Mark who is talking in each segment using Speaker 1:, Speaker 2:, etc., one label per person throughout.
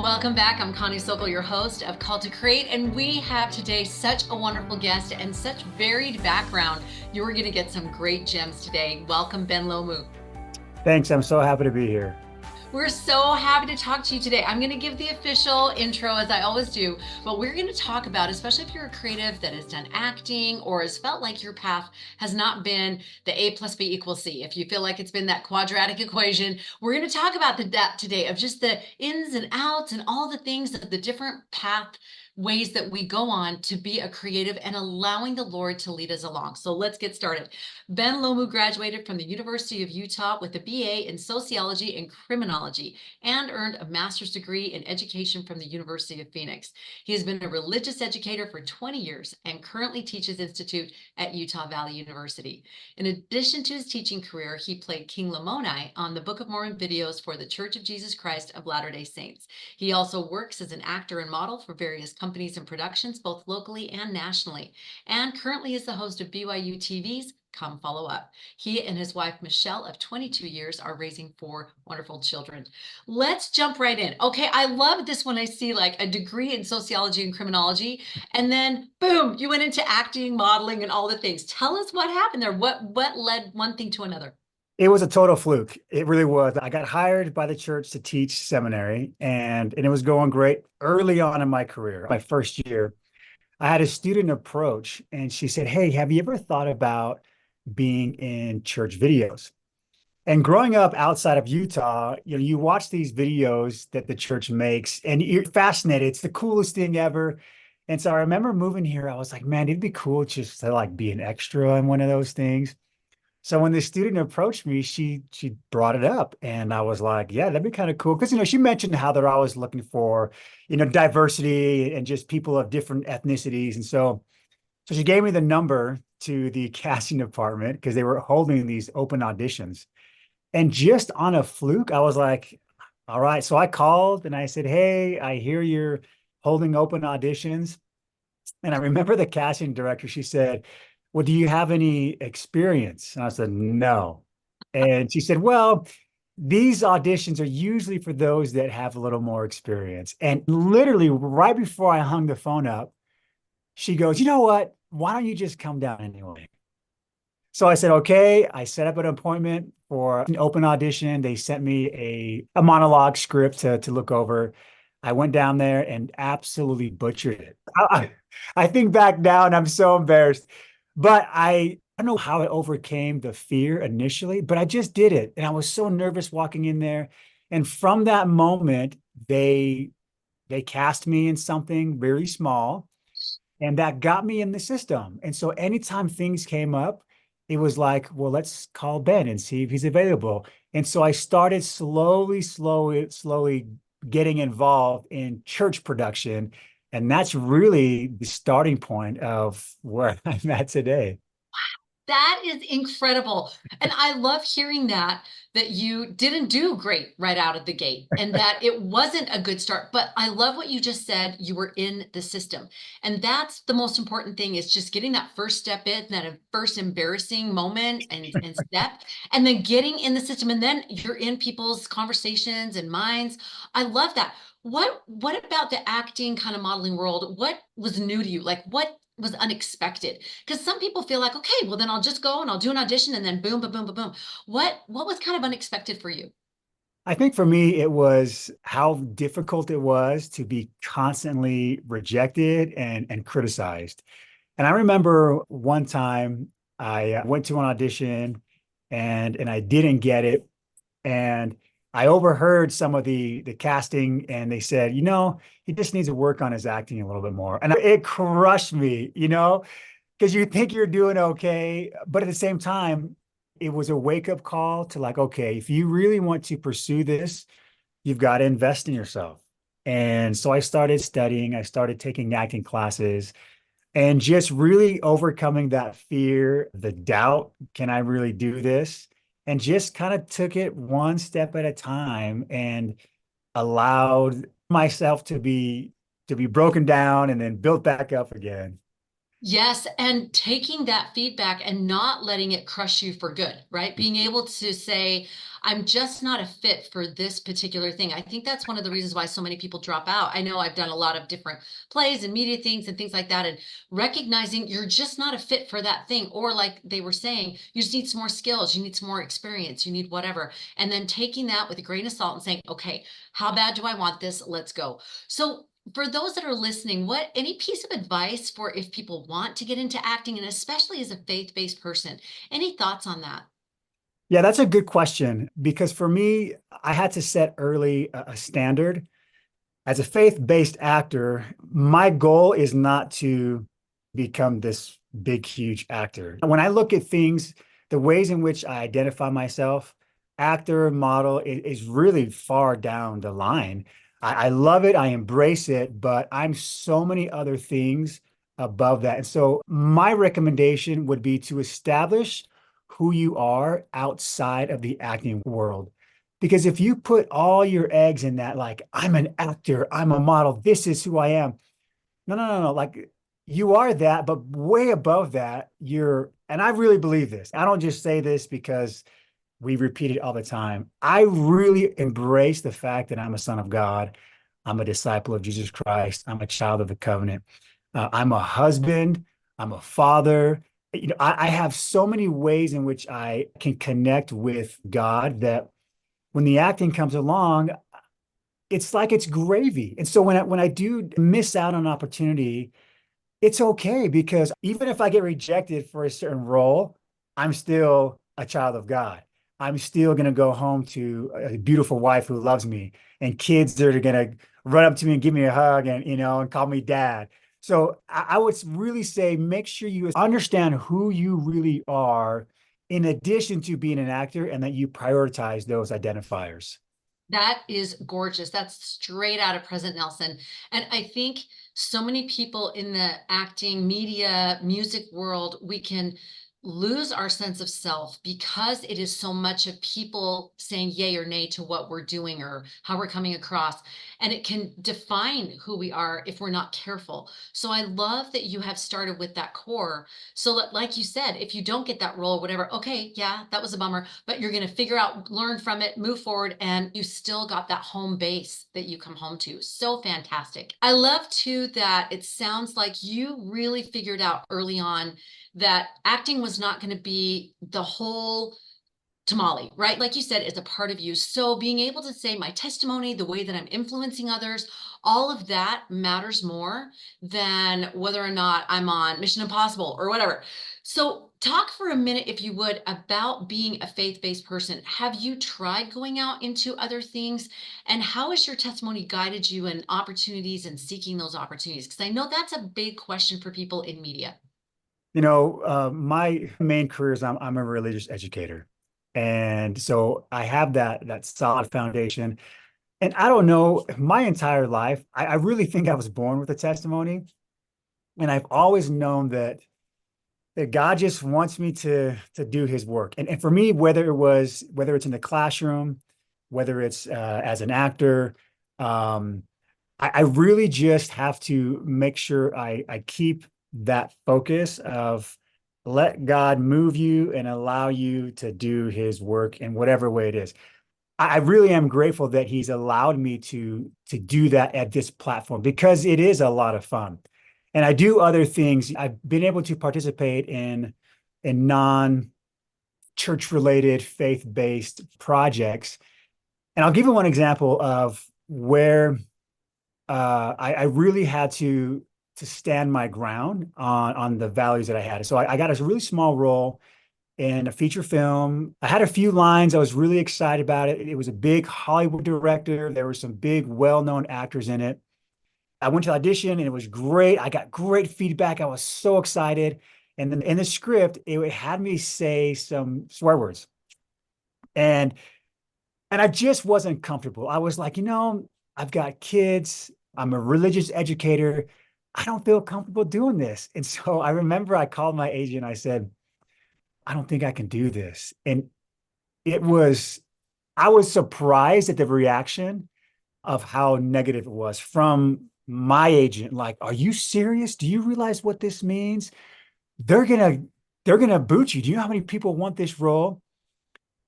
Speaker 1: Welcome back. I'm Connie Sokol, your host of Call to Create, and we have today such a wonderful guest and such varied background. You are going to get some great gems today. Welcome, Ben Lomu.
Speaker 2: Thanks. I'm so happy to be here.
Speaker 1: We're so happy to talk to you today. I'm going to give the official intro as I always do, but we're going to talk about, especially if you're a creative that has done acting or has felt like your path has not been the A plus B equals C. If you feel like it's been that quadratic equation, we're going to talk about that today, of just the ins and outs and all the things, of the different ways that we go on to be a creative and allowing the Lord to lead us along. So let's get started. Ben Lomu graduated from the University of Utah with a BA in sociology and criminology and earned a master's degree in education from the University of Phoenix. He has been a religious educator for 20 years and currently teaches Institute at Utah Valley University. In addition to his teaching career, he played King Lamoni on the Book of Mormon videos for the Church of Jesus Christ of Latter-day Saints. He also works as an actor and model for various companies and productions, both locally and nationally, and currently is the host of BYUtv's Come Follow Up. He and his wife, Michelle, of 22 years, are raising 4 wonderful children. Let's jump right in. Okay, I love this when I see like a degree in sociology and criminology, and then boom, you went into acting, modeling, and all the things. Tell us what happened there. What led one thing to another?
Speaker 2: It was a total fluke. It really was. I got hired by the church to teach seminary, and it was going great early on in my career. My first year, I had a student approach, and she said, "Hey, have you ever thought about being in church videos?" And growing up outside of Utah, you watch these videos that the church makes, and you're fascinated. It's the coolest thing ever. And so I remember moving here. I was like, man, it'd be cool just to like be an extra in one of those things. So when the student approached me, she brought it up, and I was like, yeah, that'd be kind of cool. Because she mentioned how they're always looking for, diversity and just people of different ethnicities. And so she gave me the number to the casting department because they were holding these open auditions. And just on a fluke, I was like, all right. So I called and I said, hey, I hear you're holding open auditions. And I remember the casting director, she said, well, do you have any experience? And I said, no. And she said, well, these auditions are usually for those that have a little more experience. And literally right before I hung the phone up, she goes, you know what? Why don't you just come down anyway? So I said, okay. I set up an appointment for an open audition. They sent me a monologue script to look over. I went down there and absolutely butchered it. I think back now and I'm so embarrassed. But I don't know how I overcame the fear initially, but I just did it. And I was so nervous walking in there. And from that moment, they cast me in something very small, and that got me in the system. And so anytime things came up, it was like, well, let's call Ben and see if he's available. And so I started slowly getting involved in church production. And that's really the starting point of where I'm at today.
Speaker 1: That is incredible. And I love hearing that you didn't do great right out of the gate and that it wasn't a good start. But I love what you just said. You were in the system. And that's the most important thing, is just getting that first step in, that first embarrassing moment and step, and then getting in the system. And then you're in people's conversations and minds. I love that. What about the acting kind of modeling world? What was new to you? Like what was unexpected? Because some people feel like, okay, well then I'll just go and I'll do an audition and then boom, boom, boom, boom, boom. What was kind of unexpected for you?
Speaker 2: I think for me, it was how difficult it was to be constantly rejected and criticized. And I remember one time I went to an audition and I didn't get it. And I overheard some of the casting, and they said, he just needs to work on his acting a little bit more. And it crushed me, because you think you're doing okay, but at the same time, it was a wake-up call to like, okay, if you really want to pursue this, you've got to invest in yourself. And so I started studying, I started taking acting classes, and just really overcoming that fear, the doubt, can I really do this? And just kind of took it one step at a time and allowed myself to be broken down and then built back up again.
Speaker 1: Yes, and taking that feedback and not letting it crush you for good, right? Being able to say, I'm just not a fit for this particular thing. I think that's one of the reasons why so many people drop out. I know I've done a lot of different plays and media things and things like that, and recognizing you're just not a fit for that thing. Or, like they were saying, you just need some more skills, you need some more experience, you need whatever. And then taking that with a grain of salt and saying, okay, how bad do I want this? Let's go. So, for those that are listening, what any piece of advice for if people want to get into acting, and especially as a faith-based person, any thoughts on that?
Speaker 2: Yeah, that's a good question because for me, I had to set early a standard. As a faith-based actor, my goal is not to become this big, huge actor. When I look at things, the ways in which I identify myself, actor, model, is really far down the line. I love it, I embrace it, but I'm so many other things above that. And so my recommendation would be to establish who you are outside of the acting world. Because if you put all your eggs in that, like, I'm an actor, I'm a model, this is who I am. No, no, no, no. Like, you are that, but way above that, and I really believe this. I don't just say this because we repeat it all the time. I really embrace the fact that I'm a son of God. I'm a disciple of Jesus Christ. I'm a child of the covenant. I'm a husband. I'm a father. I have so many ways in which I can connect with God that when the acting comes along, it's like it's gravy. And so when I do miss out on an opportunity, it's okay because even if I get rejected for a certain role, I'm still a child of God. I'm still going to go home to a beautiful wife who loves me and kids that are going to run up to me and give me a hug and, and call me dad. So I would really say make sure you understand who you really are in addition to being an actor and that you prioritize those identifiers.
Speaker 1: That is gorgeous. That's straight out of Present Nelson. And I think so many people in the acting, media, music world, we can lose our sense of self because it is so much of people saying yay or nay to what we're doing or how we're coming across. And it can define who we are if we're not careful. So I love that you have started with that core. So like you said, if you don't get that role, whatever, okay, yeah, that was a bummer, but you're going to figure out, learn from it, move forward, and you still got that home base that you come home to. So fantastic. I love too that it sounds like you really figured out early on that acting was not going to be the whole tamale, right? Like you said, it's a part of you. So being able to say my testimony, the way that I'm influencing others, all of that matters more than whether or not I'm on Mission Impossible or whatever. So talk for a minute, if you would, about being a faith-based person. Have you tried going out into other things? And how has your testimony guided you in opportunities and seeking those opportunities? Because I know that's a big question for people in media.
Speaker 2: My main career is I'm a religious educator. And so I have that solid foundation. And I don't know, my entire life, I really think I was born with a testimony. And I've always known that God just wants me to do his work. And for me, whether it's in the classroom, whether it's as an actor, um, I really just have to make sure I keep that focus of let God move you and allow you to do his work in whatever way it is. I really am grateful that he's allowed me to do that at this platform because it is a lot of fun. And I do other things. I've been able to participate in non-church related, faith-based projects. And I'll give you one example of where I really had to stand my ground on the values that I had. So I got a really small role in a feature film. I had a few lines. I was really excited about it. It was a big Hollywood director. There were some big, well-known actors in it. I went to audition and it was great. I got great feedback. I was so excited. And then in the script, it had me say some swear words. And and I just wasn't comfortable. I was like, I've got kids. I'm a religious educator. I don't feel comfortable doing this. And so I remember I called my agent. I said, I don't think I can do this. And it was, I was surprised at the reaction of how negative it was from my agent, like, are you serious? Do you realize what this means? They're gonna they're gonna boot you. Do you know how many people want this role?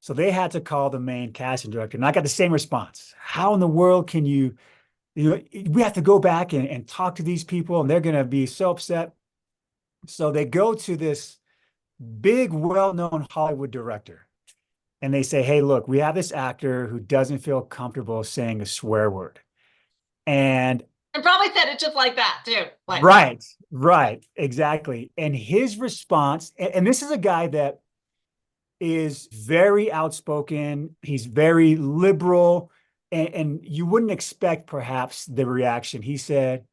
Speaker 2: So they had to call the main casting director, and I got the same response. How in the world can we have to go back and talk to these people, and they're gonna be so upset. So they go to this big, well-known Hollywood director, and they say, hey, look, we have this actor who doesn't feel comfortable saying a swear word. And
Speaker 1: And probably said it just like that too. Like,
Speaker 2: right, right, exactly. And his response, and this is a guy that is very outspoken, he's very liberal, and you wouldn't expect perhaps the reaction. He said,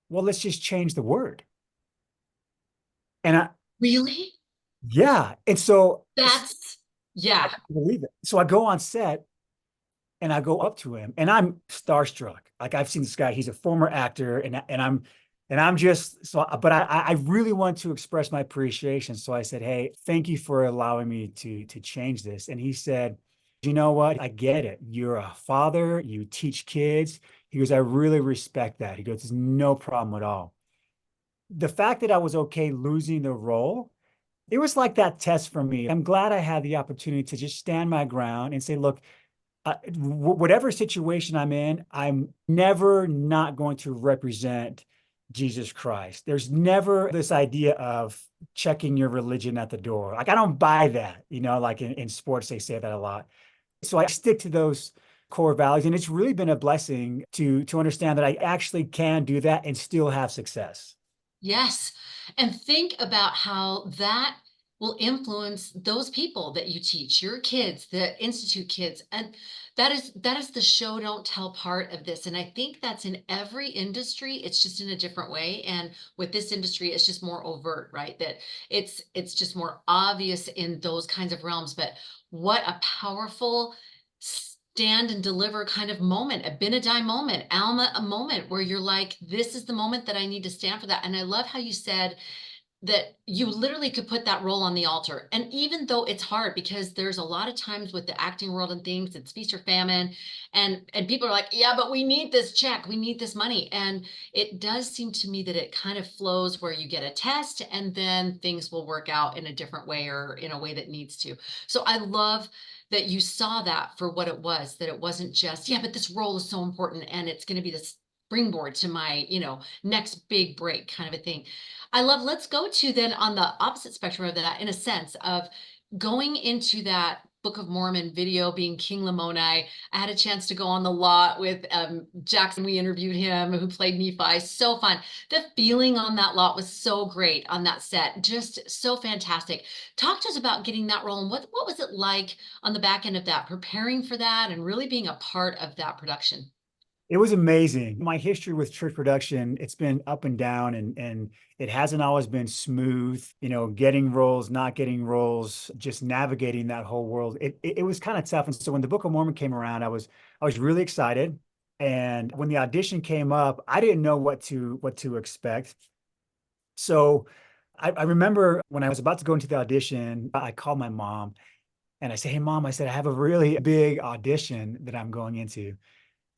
Speaker 2: well, let's just change the word. And
Speaker 1: really?
Speaker 2: yeah. And so
Speaker 1: That's,
Speaker 2: I
Speaker 1: yeah.
Speaker 2: couldn't believe it. So I go on set and I go up to him and I'm starstruck. Like I've seen this guy, he's a former actor, and I'm just so, but I really want to express my appreciation. So I said, hey, thank you for allowing me to change this. And he said, you know what? I get it. You're a father, you teach kids. He goes, I really respect that. He goes, there's no problem at all. The fact that I was okay losing the role, it was like that test for me. I'm glad I had the opportunity to just stand my ground and say, look, whatever situation I'm in, I'm never not going to represent Jesus Christ. There's never this idea of checking your religion at the door. Like I don't buy that, like in sports, they say that a lot. So I stick to those core values. And it's really been a blessing to understand that I actually can do that and still have success.
Speaker 1: Yes. And think about how that will influence those people that you teach, your kids, the institute kids. And that is the show don't tell part of this. And I think that's in every industry. It's just in a different way. And with this industry, it's just more overt, right? That it's just more obvious in those kinds of realms. But what a powerful stand and deliver kind of moment, a Benedict moment, Alma, a moment where you're like, this is the moment that I need to stand for that. And I love how you said that you literally could put that role on the altar. And even though it's hard because there's a lot of times with the acting world and things, it's feast or famine. And people are like, yeah, but we need this check, we need this money. And it does seem to me that it kind of flows where you get a test and then things will work out in a different way or in a way that needs to. So I love that you saw that for what it was, that it wasn't just, yeah, but this role is so important and it's going to be the springboard to my, next big break kind of a thing. I love, let's go to then on the opposite spectrum of that, in a sense of going into that Book of Mormon video being King Lamoni. I had a chance to go on the lot with Jackson. We interviewed him who played Nephi. So fun. The feeling on that lot was so great on that set. Just so fantastic. Talk to us about getting that role and what was it like on the back end of that, preparing for that and really being a part of that production.
Speaker 2: It was amazing. My history with church production, it's been up and down and it hasn't always been smooth, getting roles, not getting roles, just navigating that whole world. It was kind of tough. And so when the Book of Mormon came around, I was really excited. And when the audition came up, I didn't know what to expect. So I remember when I was about to go into the audition, I called my mom and I said, hey mom, I said, I have a really big audition that I'm going into.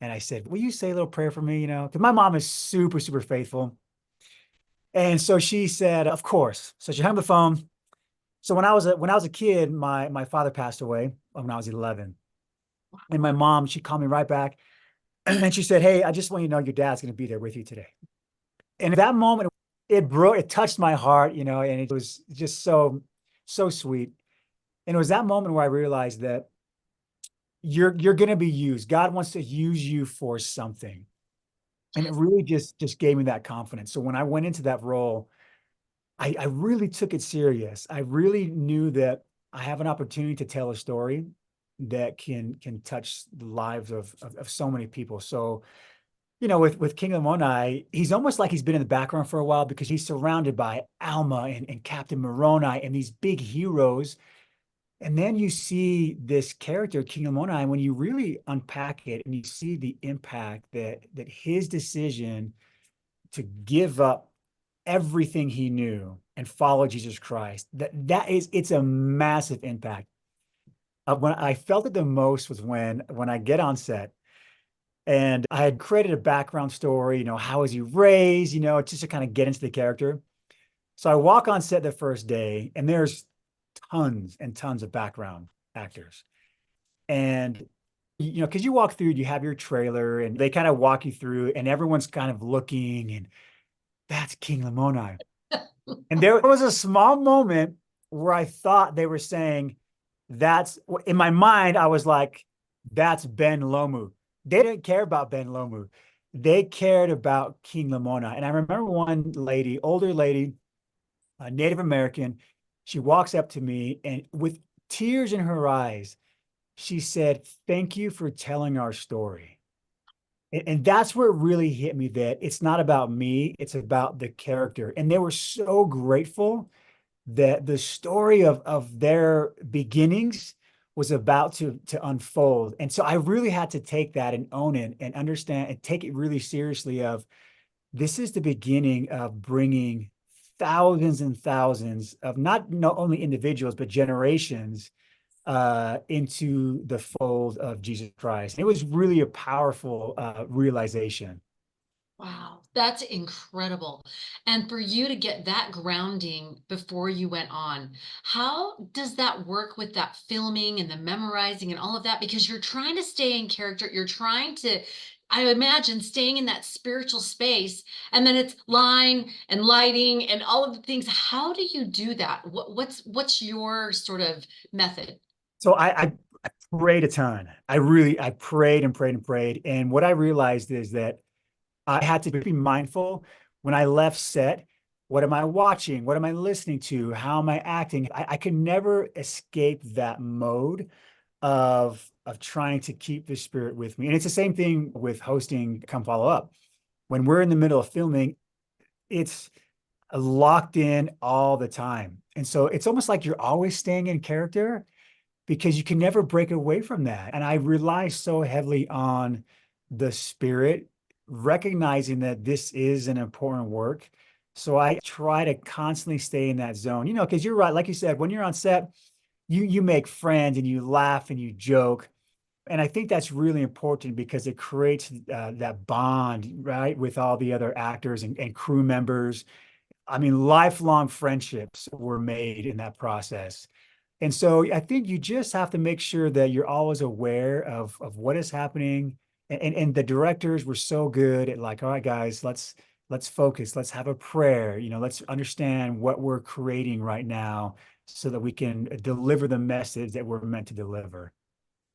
Speaker 2: And I said, will you say a little prayer for me? Because my mom is super, super faithful. And so she said, of course. So she hung the phone. So when I was a kid, my father passed away when I was 11. And my mom, she called me right back. And she said, hey, I just want you to know your dad's going to be there with you today. And at that moment, it touched my heart, and it was just so, so sweet. And it was that moment where I realized that you're going to be used. God wants to use you for something. And it really just gave me that confidence. So when I went into that role, I really took it serious. I really knew that I have an opportunity to tell a story that can touch the lives of so many people. So, with King Lamoni, he's almost like he's been in the background for a while because he's surrounded by Alma and Captain Moroni and these big heroes. And then you see this character, King Lamoni, and when you really unpack it and you see the impact that his decision to give up everything he knew and follow Jesus Christ, it's a massive impact. When I felt it the most was when I get on set And I had created a background story, how was he raised, just to kind of get into the character. So I walk on set the first day, and there's tons and tons of background actors. And because you walk through, you have your trailer, and they kind of walk you through, and everyone's kind of looking, and that's King Lamoni. And there was a small moment where I thought they were saying, that's in my mind, I was like, that's Ben Lomu. They didn't care about Ben Lomu. They cared about King Lamona. And I remember one lady, older lady, a Native American, she walks up to me and with tears in her eyes, she said, thank you for telling our story. And that's where it really hit me that it's not about me, it's about the character. And they were so grateful that the story of their beginnings was about to unfold. And so I really had to take that and own it and understand and take it really seriously of this is the beginning of bringing thousands and thousands of not only individuals, but generations into the fold of Jesus Christ. It was really a powerful realization.
Speaker 1: Wow, that's incredible. And for you to get that grounding before you went on, how does that work with that filming and the memorizing and all of that? Because you're trying to stay in character, you're trying to, I imagine, staying in that spiritual space, and then it's line and lighting and all of the things. How do you do that? What's your sort of method?
Speaker 2: So I prayed a ton. I prayed and prayed and prayed. And what I realized is that I had to be mindful when I left set. What am I watching? What am I listening to? How am I acting? I could never escape that mode of trying to keep the spirit with me. And it's the same thing with hosting Come Follow Up. When we're in the middle of filming, it's locked in all the time. And so it's almost like you're always staying in character because you can never break away from that. And I rely so heavily on the spirit, recognizing that this is an important work. So I try to constantly stay in that zone, because you're right. Like you said, when you're on set, you make friends and you laugh and you joke. And I think that's really important because it creates that bond, right, with all the other actors and crew members. I mean, lifelong friendships were made in that process. And so I think you just have to make sure that you're always aware of what is happening. And the directors were so good at like, all right, guys, let's focus, let's have a prayer, let's understand what we're creating right now so that we can deliver the message that we're meant to deliver.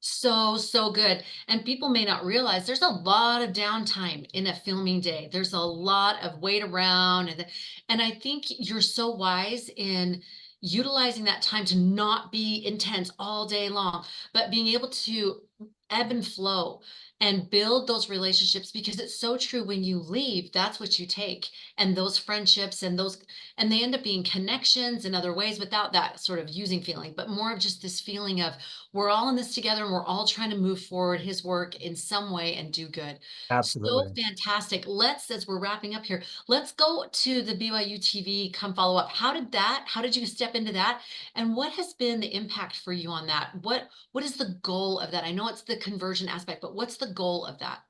Speaker 1: So good. And people may not realize there's a lot of downtime in a filming day. There's a lot of wait around and I think you're so wise in utilizing that time to not be intense all day long, but being able to ebb and flow and build those relationships because it's so true when you leave, that's what you take. And those friendships and they end up being connections in other ways without that sort of using feeling, but more of just this feeling of we're all in this together and we're all trying to move forward his work in some way and do good. So
Speaker 2: Absolutely.
Speaker 1: fantastic. As we're wrapping up here, let's go to the BYU TV Come Follow Up. How did you step into that? And what has been the impact for you on that? What is the goal of that? I know it's the conversion aspect, but what's the goal of that?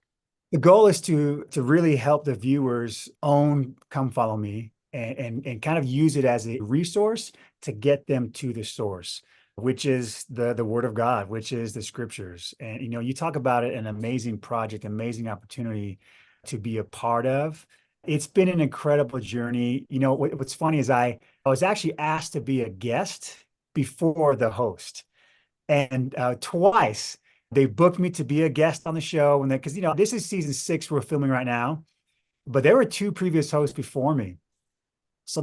Speaker 2: The goal is to really help the viewers own Come Follow Me and kind of use it as a resource to get them to the source, which is the Word of God, which is the Scriptures. And you talk about it, an amazing project, amazing opportunity to be a part of. It's been an incredible journey. What's funny is I was actually asked to be a guest before the host, and twice they booked me to be a guest on the show. And because this is season 6 we're filming right now, but there were 2 previous hosts before me. So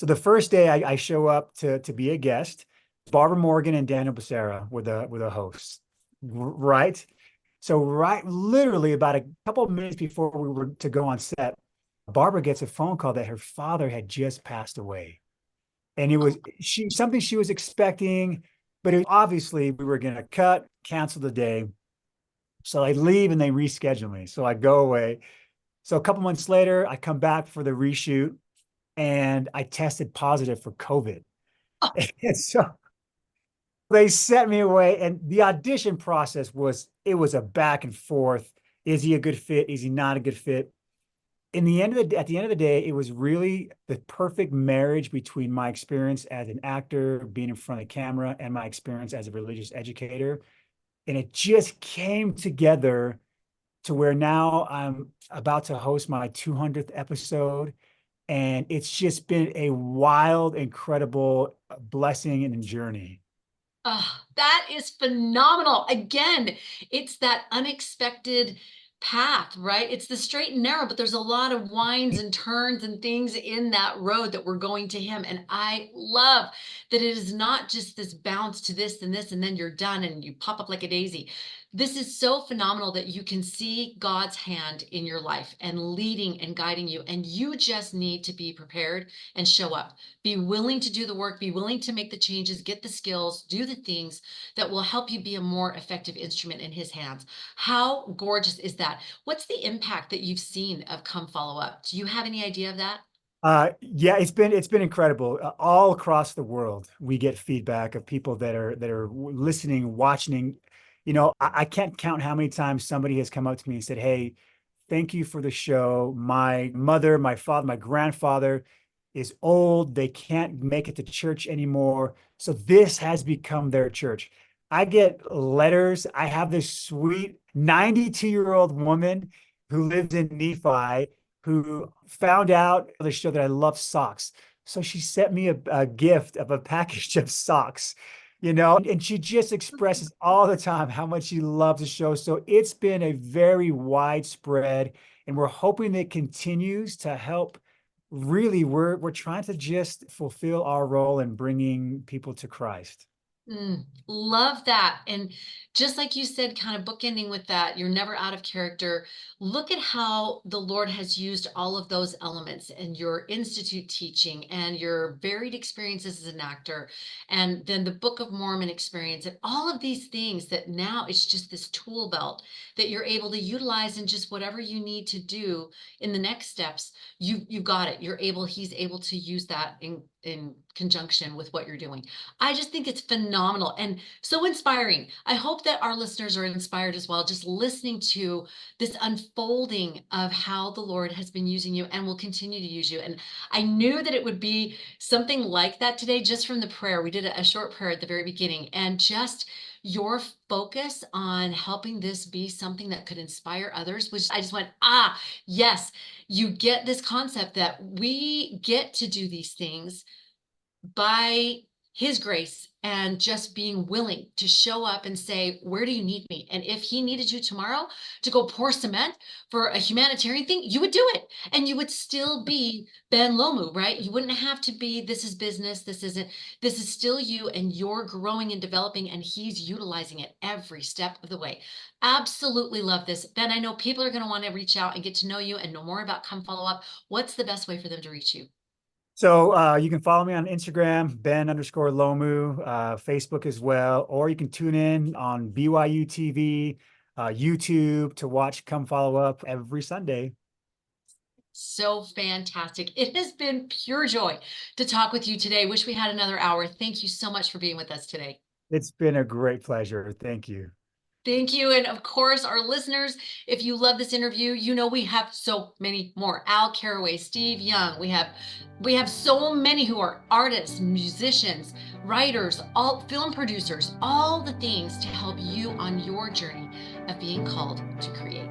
Speaker 2: the first day I show up to be a guest, Barbara Morgan and Daniel Becerra were the hosts, right? So right, literally about a couple of minutes before we were to go on set, Barbara gets a phone call that her father had just passed away. And it was something she was expecting, but obviously we were going to cancel the day. So I leave and they reschedule me. So I go away. So a couple months later, I come back for the reshoot and I tested positive for COVID. And so they sent me away. And the audition process it was a back and forth. Is he a good fit? Is he not a good fit? In the end of the At the end of the day, it was really the perfect marriage between my experience as an actor, being in front of the camera, and my experience as a religious educator. And it just came together to where now I'm about to host my 200th episode. And it's just been a wild, incredible blessing and journey.
Speaker 1: Oh, that is phenomenal. Again, it's that unexpected path, right? It's the straight and narrow, but there's a lot of winds and turns and things in that road that we're going to him. And I love that it is not just this bounce to this, and then you're done and you pop up like a daisy. This is so phenomenal that you can see God's hand in your life and leading and guiding you. And you just need to be prepared and show up. Be willing to do the work, be willing to make the changes, get the skills, do the things that will help you be a more effective instrument in his hands. How gorgeous is that? What's the impact that you've seen of Come Follow Up? Do you have any idea of that?
Speaker 2: Yeah, it's been incredible. All across the world, we get feedback of people that are listening, watching. I can't count how many times somebody has come up to me and said, "Hey, thank you for the show. My mother, my father, my grandfather is old. They can't make it to church anymore. So this has become their church." I get letters. I have this sweet 92-year-old woman who lives in Nephi who found out on the show that I love socks. So she sent me a gift of a package of socks, and she just expresses all the time how much she loves the show. So it's been a very widespread, and we're hoping that it continues to help. Really, we're trying to just fulfill our role in bringing people to Christ.
Speaker 1: Love that. And just like you said, kind of bookending with that, you're never out of character. Look at how the Lord has used all of those elements and your institute teaching and your varied experiences as an actor, and then the Book of Mormon experience, and all of these things that now it's just this tool belt that you're able to utilize in just whatever you need to do in the next steps. You've got it. He's able to use that in conjunction with what you're doing. I just think it's phenomenal and so inspiring. I hope that our listeners are inspired as well, just listening to this unfolding of how the Lord has been using you and will continue to use you. And I knew that it would be something like that today, just from the prayer. We did a short prayer at the very beginning, and just your focus on helping this be something that could inspire others, which I just went, yes, you get this concept that we get to do these things by his grace and just being willing to show up and say, where do you need me? And if he needed you tomorrow to go pour cement for a humanitarian thing, you would do it. And you would still be Ben Lomu, right? You wouldn't have to be, this is business. This is still you, and you're growing and developing, and he's utilizing it every step of the way. Absolutely love this. Ben, I know people are going to want to reach out and get to know you and know more about Come Follow Up. What's the best way for them to reach you?
Speaker 2: So you can follow me on Instagram, Ben_Lomu, Facebook as well, or you can tune in on BYUtv, YouTube to watch Come Follow Up every Sunday.
Speaker 1: So fantastic. It has been pure joy to talk with you today. Wish we had another hour. Thank you so much for being with us today.
Speaker 2: It's been a great pleasure. Thank you.
Speaker 1: Thank you. And of course, our listeners, if you love this interview, you know we have so many more. Al Caraway, Steve Young. We have so many who are artists, musicians, writers, all film producers, all the things to help you on your journey of being called to create.